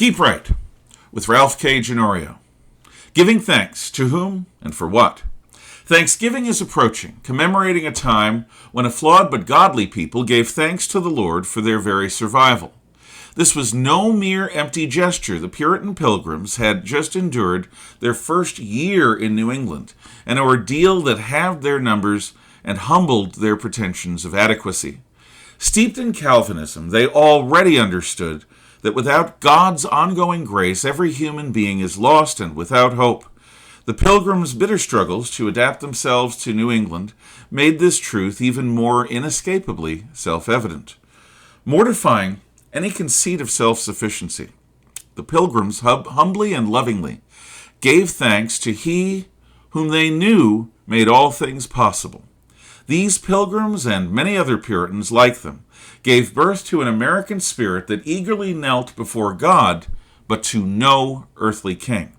Keep Right with Ralph K. Ginorio. Giving thanks to whom and for what? Thanksgiving is approaching, commemorating a time when a flawed but godly people gave thanks to the Lord for their very survival. This was no mere empty gesture. The Puritan Pilgrims had just endured their first year in New England, an ordeal that halved their numbers and humbled their pretensions of adequacy. Steeped in Calvinism, they already understood that without God's ongoing grace, every human being is lost and without hope. The Pilgrims' bitter struggles to adapt themselves to New England made this truth even more inescapably self-evident, mortifying any conceit of self-sufficiency. The Pilgrims humbly and lovingly gave thanks to He whom they knew made all things possible. These Pilgrims and many other Puritans like them gave birth to an American spirit that eagerly knelt before God, but to no earthly king.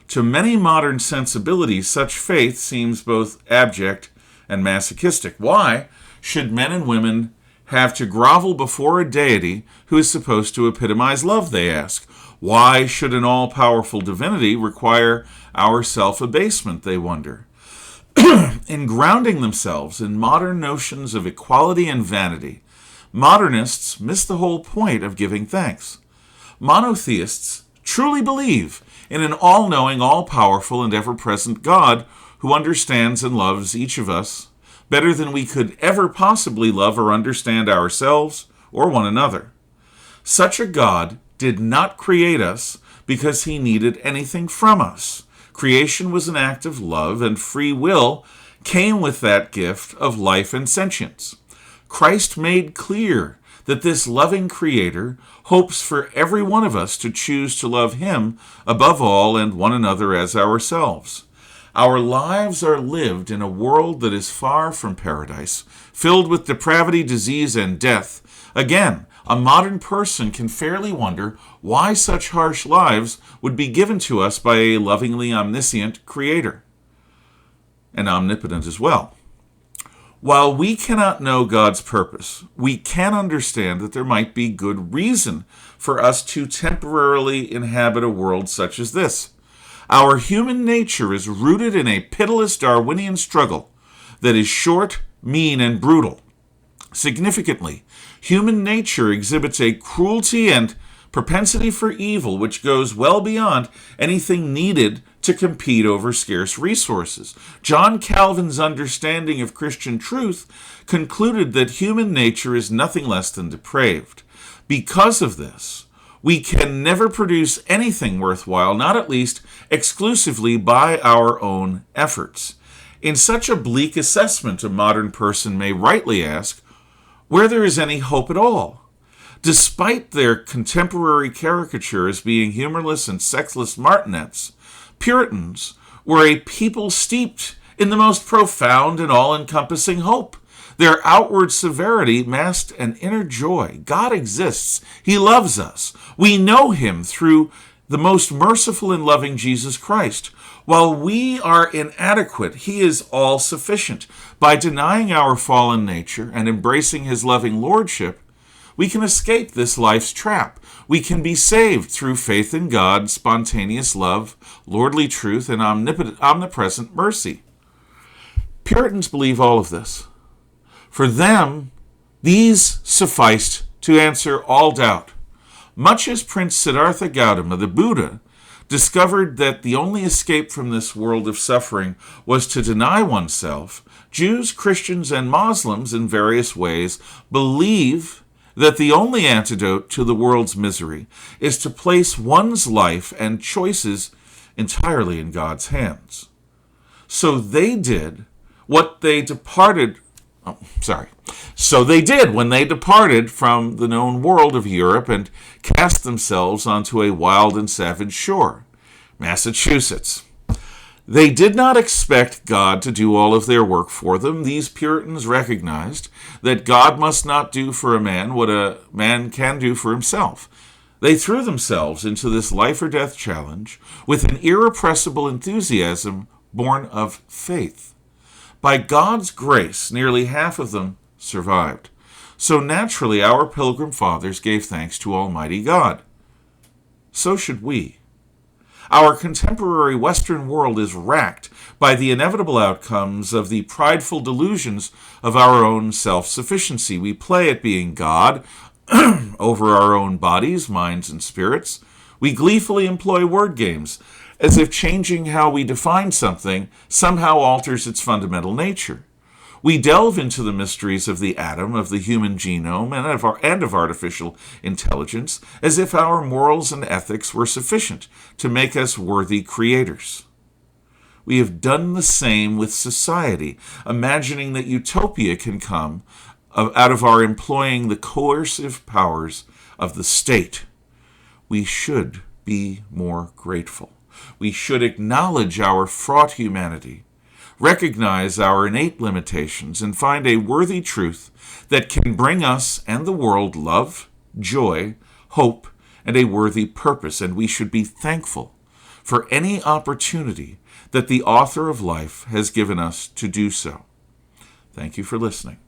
To many modern sensibilities, such faith seems both abject and masochistic. Why should men and women have to grovel before a deity who is supposed to epitomize love, they ask? Why should an all-powerful divinity require our self-abasement, they wonder? In grounding themselves in modern notions of equality and vanity, modernists miss the whole point of giving thanks. Monotheists truly believe in an all-knowing, all-powerful, and ever-present God who understands and loves each of us better than we could ever possibly love or understand ourselves or one another. Such a God did not create us because he needed anything from us. Creation was an act of love, and free will came with that gift of life and sentience. Christ made clear that this loving Creator hopes for every one of us to choose to love Him above all and one another as ourselves. Our lives are lived in a world that is far from paradise, filled with depravity, disease, and death. Again, a modern person can fairly wonder why such harsh lives would be given to us by a lovingly omniscient Creator, and omnipotent as well. While we cannot know God's purpose, we can understand that there might be good reason for us to temporarily inhabit a world such as this. Our human nature is rooted in a pitiless Darwinian struggle that is short, mean, and brutal. Significantly, human nature exhibits a cruelty and propensity for evil which goes well beyond anything needed to compete over scarce resources. John Calvin's understanding of Christian truth concluded that human nature is nothing less than depraved. Because of this, we can never produce anything worthwhile, not at least exclusively by our own efforts. In such a bleak assessment, a modern person may rightly ask where there is any hope at all. Despite their contemporary caricature as being humorless and sexless martinets, Puritans were a people steeped in the most profound and all-encompassing hope. Their outward severity masked an inner joy. God exists. He loves us. We know Him through the most merciful and loving Jesus Christ. While we are inadequate, He is all-sufficient. By denying our fallen nature and embracing His loving lordship, we can escape this life's trap. We can be saved through faith in God, spontaneous love, lordly truth, and omnipresent mercy. Puritans believe all of this. For them, these sufficed to answer all doubt. Much as Prince Siddhartha Gautama, the Buddha, discovered that the only escape from this world of suffering was to deny oneself, Jews, Christians, and Muslims in various ways believe that the only antidote to the world's misery is to place one's life and choices entirely in God's hands. So they did when they departed from the known world of Europe and cast themselves onto a wild and savage shore, Massachusetts. They did not expect God to do all of their work for them. These Puritans recognized that God must not do for a man what a man can do for himself. They threw themselves into this life or death challenge with an irrepressible enthusiasm born of faith. By God's grace, nearly half of them survived. So naturally, our Pilgrim Fathers gave thanks to Almighty God. so should we. Our contemporary Western world is racked by the inevitable outcomes of the prideful delusions of our own self-sufficiency. We play at being God over our own bodies, minds, and spirits. We gleefully employ word games, as if changing how we define something somehow alters its fundamental nature. We delve into the mysteries of the atom, of the human genome, and of artificial intelligence, as if our morals and ethics were sufficient to make us worthy creators. We have done the same with society, imagining that utopia can come out of our employing the coercive powers of the state. We should be more grateful. We should acknowledge our fraught humanity, recognize our innate limitations, and find a worthy truth that can bring us and the world love, joy, hope, and a worthy purpose. And we should be thankful for any opportunity that the author of life has given us to do so. Thank you for listening.